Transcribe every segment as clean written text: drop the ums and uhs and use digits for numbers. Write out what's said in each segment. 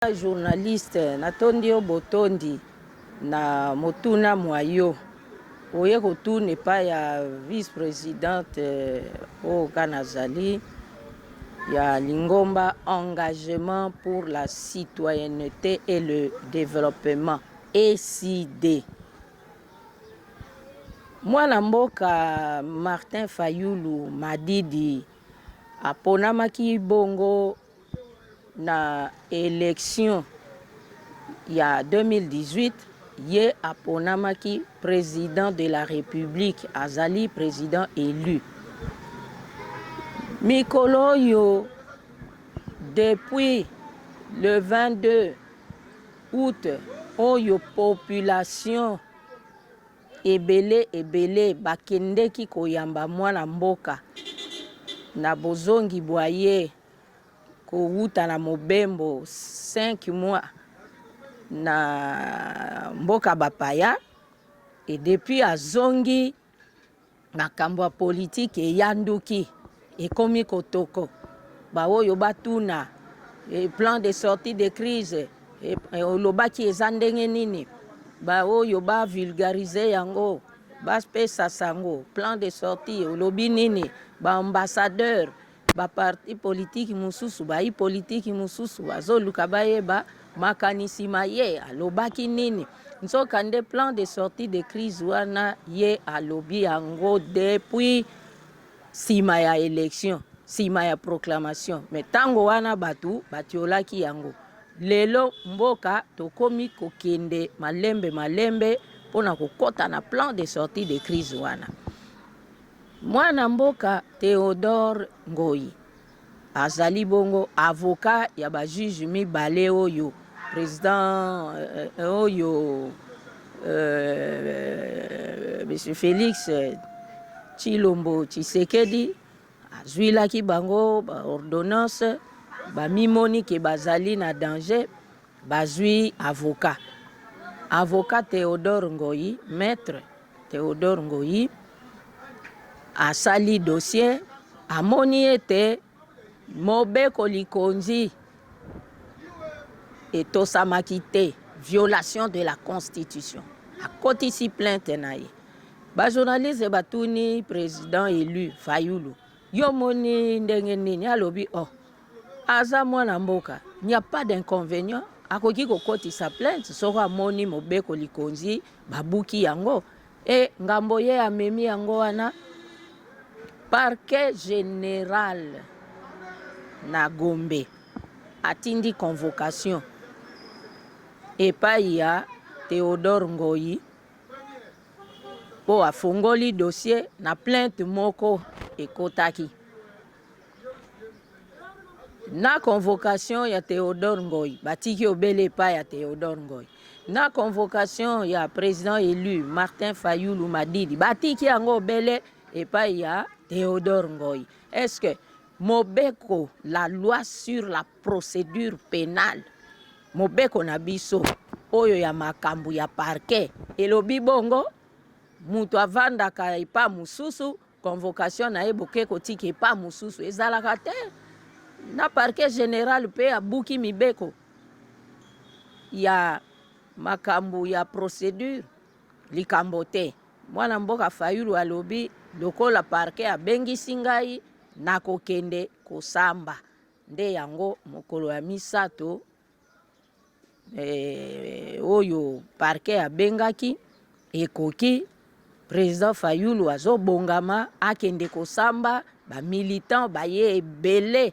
Journaliste natondi botondi na motuna mwayo oye kotune pa ya vice-présidente au Kanazali ya Lingomba engagement pour la citoyenneté et le développement ECD. Mwana mboka Martin Fayulu Madidi aponamaki bongo na élection ya 2018 ye aponamaki président de la République azali président élu mikolo yo depuis le 22 août oyo population ebele bakendeki koyamba mwana mboka na bozongi boye kouta na mobembo 5 mois na mboka bapaya et depuis azongi makambo ya politique eyanduki ekomi kotoko baoyo batuna plan de sortie de crise olobaki eza ndenge nini baoyo ba vulgariser yango bapesa sango plan de sortie olobi nini ba ambassadeur ba parti politique mususu ba politique mususu bazoluka bayeba makanisi maye alobaki nini nzoka nde plan de sortie de crise wana ye alobi yango depuis sima ya élection sima ya proclamation mais tango wana batu batiolaki yango lelo mboka tokomi kokende malembe pona kokota na plan de sortie de crise wana. Mwana mboka Théodore Ngoyi azali bongo avocat ya ba juge mibale oyo président oyo monsieur Félix Tshilombo Tshisekedi azwilaki bango ba ordonnance ba mimoni ke bazali na danger bazwi avocat Théodore Ngoyi, maître Théodore Ngoyi asali dossier amoni ete mobeko likonzi etosamaki te violation de la constitution akotisi plainte na ye ba journaliste batuni président élu Fayulu yo moni ndenge nini alobi aza mwana mboka il n'y a pas d'inconvénient akoki kokotisa plainte soko amoni mobeko likonzi babuki yango e ngambo ye amemi yango wana parquet général na Gombe atindi convocation epai ya Théodore Ngoyi po afongoli dossier na plainte moko ekotaki na convocation ya Théodore Ngoyi batiki obele epai ya Théodore Ngoyi na convocation ya président élu Martin Fayulu Madidi batiki yango obele epai ya Théodore Ngoyi. Est-ce que mobeko la loi sur la procédure pénale mobeko na biso oyo ya makambu ya parquet elobi bongo mutu avandaka epa mususu convocation na eboke kotiki epa mususu ezalaka te na parquet général pe abuki mibeko ya makambu ya procédure likambo te mwana mboka Fayulu alobi lokola parquet abengisi ngai na kokende kosamba nde yango mokolo ya misato oyo parquet abengaki ekoki président Fayulu azobongama akende kosamba ba militant baye ebele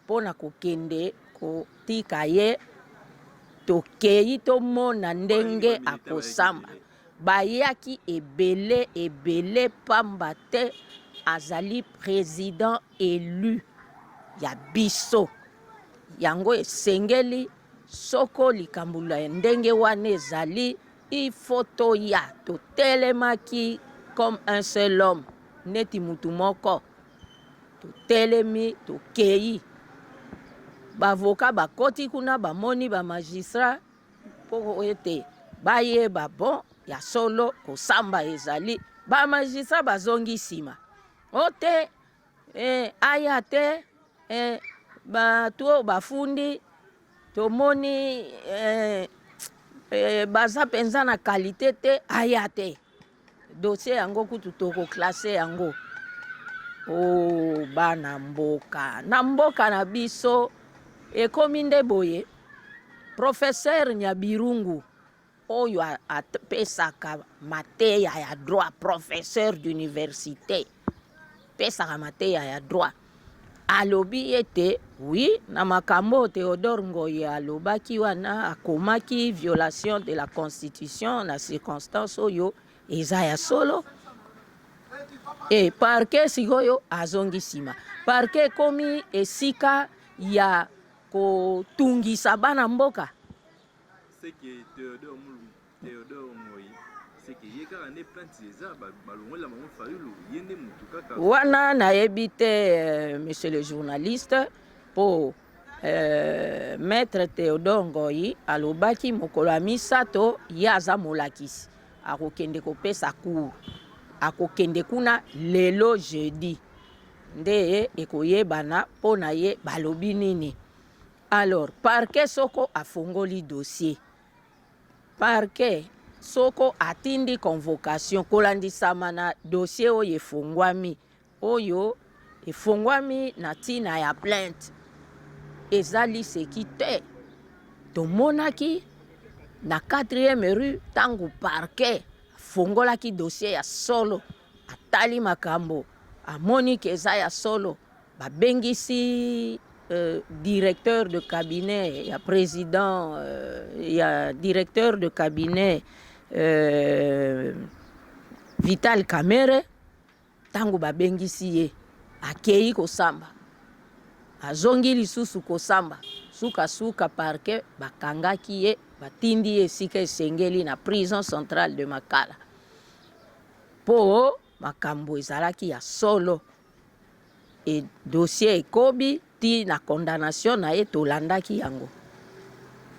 pona kokende kotika ye tokei tomona ndenge akosamba bayaki ebele pamba te azali président élu ya biso yango esengeli soko likambula ndenge wana ezali ifoto ya totelemaki comme un seul homme neti mutu moko totelemi tokei bavoka bakoti kuna bamoni ba magistrat po ete bayeba bon ya solo kosamba ezali ba magistrat bazongi sima ote aya te bato bafundi tomoni baza penza na qualité te aya te dossier yango kutu tokoklase yango. Bana mboka na mboka na biso ekomi nde boye. Professeur Nyabirungu oyo apesaka mateya ya droit, professeur d'université pesaka mateya ya droit, alobi ete oui na makambo Théodore Ngoyi alobaki wana akomaki violation de la constitution na circonstance oyo eza ya solo. E parquet sikoyo azongi nsima. Parquet komi esika ya kotungisa bana mboka. Wana nayebi te monsieur le journaliste po maître Théodore Ngoyi alobaki mokolo ya misato ye aza molakisi akokende kopesa cours, akokende kuna lelo jeudi nde ekoyebana mpo na ye balobi nini. Alors parquet soko afongoli dossier, parquet soko atindi convocation kolandisama na dossier oyo efongwami na ntina ya plainte, ezali seki te. Tomonaki na 4e rue tangu parquet afongolaki dossier ya solo, atali makambo amoni ke eza ya solo, babengisi directeur de cabinet ya président ya directeur de cabinet Vital Kamerhe. Tangu babengisi ye akei kosamba, azongi lisusu kosamba, suka parquet bakangaki ye batindi ye esika esengeli na prison centrale de Makala po makambo ezalaki ya solo. E dossier ekobi ti na condamnation na ye tolandaki yango.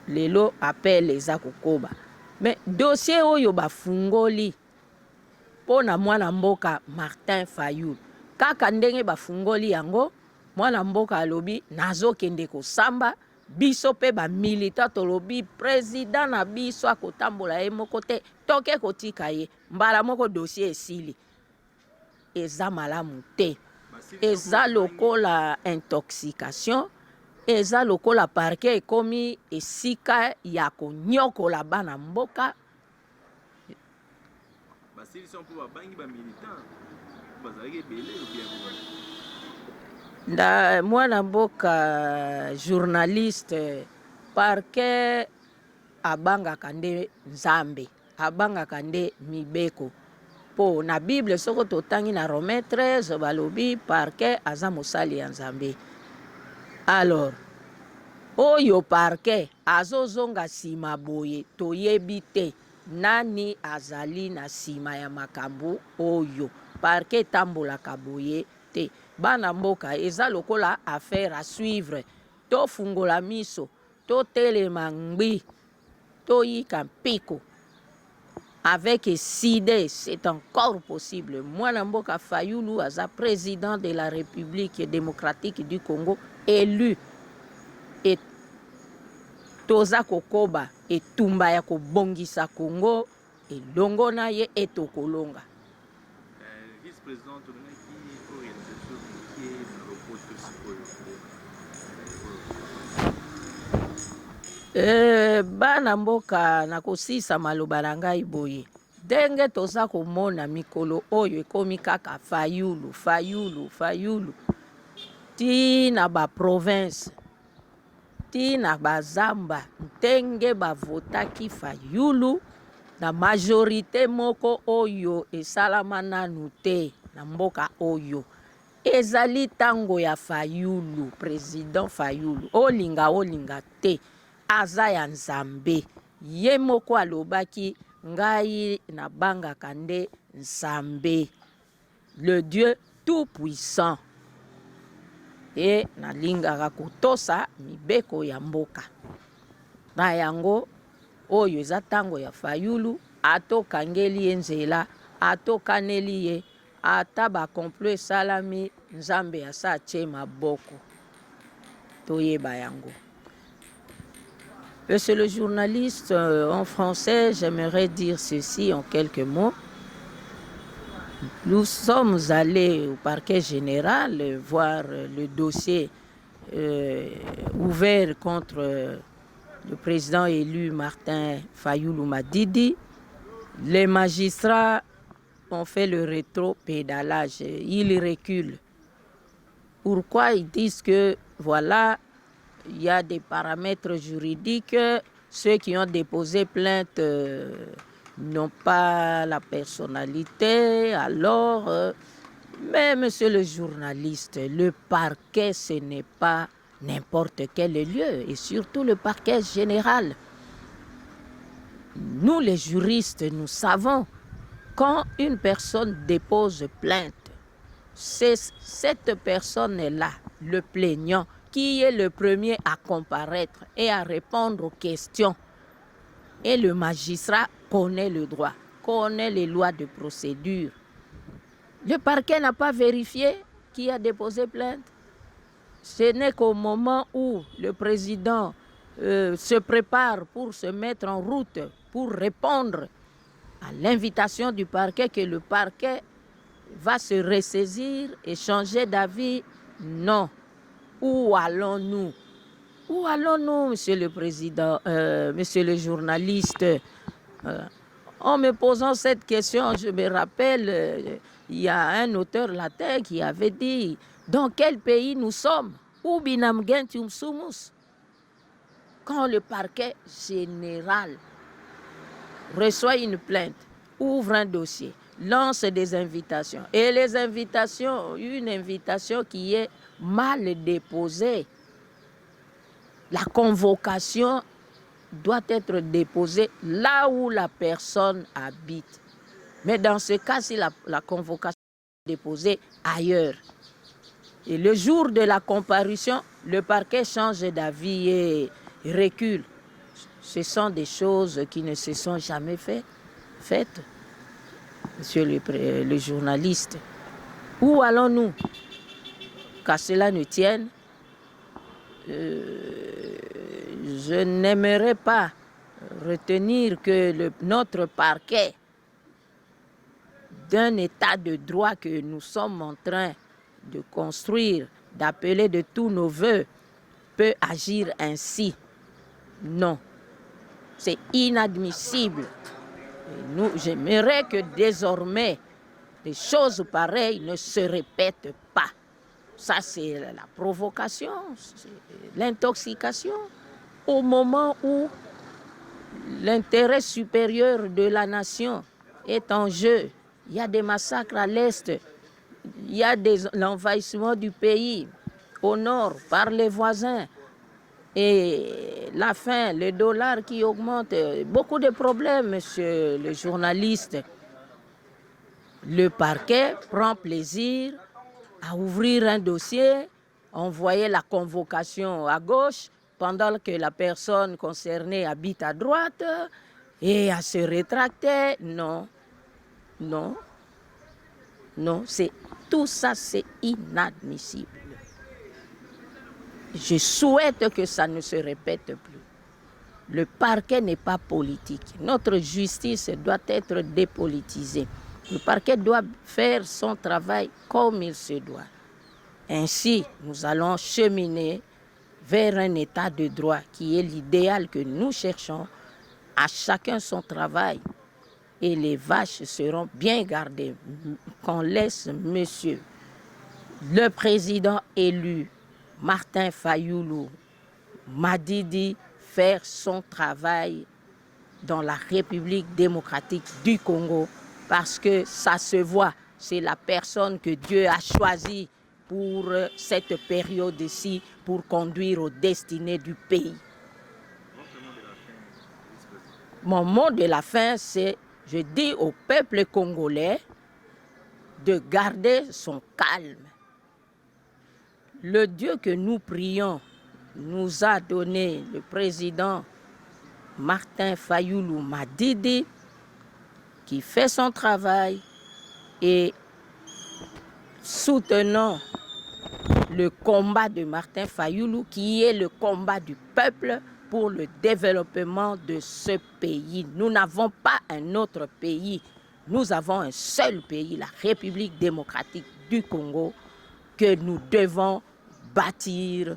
Lelo appel eza kokoba. Mais dossier oyo bafungoli po na mwana mboka Martin Fayulu, kaka ndenge bafungoli yango, mwana mboka alobi nazokende kosamba, biso pe ba milita tolobi président na biso akotambola ye moko te, toke kotika ye mbala moko dossier esili. Eza malamu te. Eza lokola intoxication, eza lokola parquet ekomi esika ya konyokola bana mboka. Nda mwana mboka journaliste, parquet abangaka nde Nzambe, abangaka nde mibeko. Po na Bible soko totangi na Romain 13 balobi parquet aza mosali ya Nzambe. Alors oyo parquet azozonga sima boye toyebi te nani azali na sima ya makambo oyo. Parquet tambolaka boye te. Bana mboka eza lokola affaire à suivre. To fungola miso, to telema ngbi, to yika mpiko. Avec SIDE, c'est encore possible. Mwana mboka Fayulu aza président de la République démocratique du Congo, élu. Et toza kokoba etumba ya kobongisa Congo elongo na ye etokolonga. Vice-président bana mboka na kosisa maloba na ngai boye. Ndenge toza komona mikolo oyo ekomi kaka Fayulu. Ti na ba province, ti na bazamba, ndenge bavotaki Fayulu na majorité moko oyo esalama nanu te na mboka oyo. Ezali tango ya Fayulu, président Fayulu. Olinga te. Aza ya Nzambe. Ye moko alobaki ngai na bangaka nde Nzambe, le Dieu tout puissant. E nalingaka kotosa mibeko ya mboka. Na yango oyo eza tango ya Fayulu, atokangeli ye nzela, atokaneli ye, ata ba complot esalami Nzambe asa atie maboko. Toyeba yango. Monsieur le journaliste, en français, j'aimerais dire ceci en quelques mots. Nous sommes allés au parquet général voir le dossier ouvert contre le président élu Martin Fayoulou Madidi. Les magistrats ont fait le rétro-pédalage, ils reculent. Pourquoi ils disent que voilà, il y a des paramètres juridiques, ceux qui ont déposé plainte n'ont pas la personnalité, alors... mais monsieur le journaliste, le parquet, ce n'est pas n'importe quel lieu, et surtout le parquet général. Nous, les juristes, nous savons quand une personne dépose plainte, c'est cette personne-là, le plaignant, qui est le premier à comparaître et à répondre aux questions. Et le magistrat connaît le droit, connaît les lois de procédure. Le parquet n'a pas vérifié qui a déposé plainte. Ce n'est qu'au moment où le président se prépare pour se mettre en route, pour répondre à l'invitation du parquet, que le parquet va se ressaisir et changer d'avis. Non. Où allons-nous? Où allons-nous, monsieur le président, monsieur le journaliste? En me posant cette question, je me rappelle, il y a un auteur latin qui avait dit « Dans quel pays nous sommes? Où binam gentium sumus ?» Quand le parquet général reçoit une plainte, ouvre un dossier, lance des invitations, et les invitations, une invitation qui est mal déposée, la convocation doit être déposée là où la personne habite. Mais dans ce cas, si la convocation est déposée ailleurs, et le jour de la comparution, le parquet change d'avis et recule. Ce sont des choses qui ne se sont jamais faites, monsieur le journaliste. Où allons-nous? Qu'à cela ne tienne, je n'aimerais pas retenir que notre parquet, d'un état de droit que nous sommes en train de construire, d'appeler de tous nos voeux, peut agir ainsi. Non, c'est inadmissible. J'aimerais que désormais, des choses pareilles ne se répètent pas. Ça, c'est la provocation, l'intoxication. Au moment où l'intérêt supérieur de la nation est en jeu, il y a des massacres à l'est, il y a l'envahissement du pays au nord par les voisins, et la faim, le dollar qui augmente, beaucoup de problèmes, monsieur le journaliste. Le parquet prend plaisir à ouvrir un dossier, envoyer la convocation à gauche, pendant que la personne concernée habite à droite, et à se rétracter. Non, non, non, tout ça, c'est inadmissible. Je souhaite que ça ne se répète plus. Le parquet n'est pas politique. Notre justice doit être dépolitisée. Le parquet doit faire son travail comme il se doit. Ainsi, nous allons cheminer vers un état de droit qui est l'idéal que nous cherchons. À chacun son travail. Et les vaches seront bien gardées. Qu'on laisse monsieur le président élu Martin Fayoulou Madidi faire son travail dans la République démocratique du Congo, parce que ça se voit, c'est la personne que Dieu a choisie pour cette période-ci, pour conduire aux destinées du pays. Mon mot de la fin, c'est, je dis au peuple congolais de garder son calme. Le Dieu que nous prions nous a donné le président Martin Fayoulou Madidi, qui fait son travail, et soutenons le combat de Martin Fayoulou, qui est le combat du peuple, pour le développement de ce pays. Nous n'avons pas un autre pays. Nous avons un seul pays, la République démocratique du Congo, que nous devons bâtir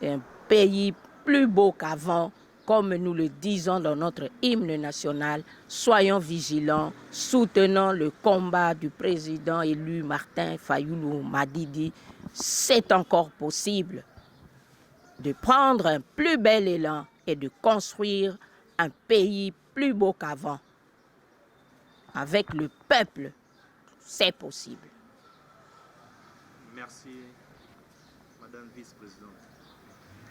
un pays plus beau qu'avant, comme nous le disons dans notre hymne national. Soyons vigilants, soutenons le combat du président élu Martin Fayulu Madidi. C'est encore possible de prendre un plus bel élan et de construire un pays plus beau qu'avant. Avec le peuple, c'est possible. Merci, Madame Vice-Présidente.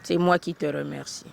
C'est moi qui te remercie.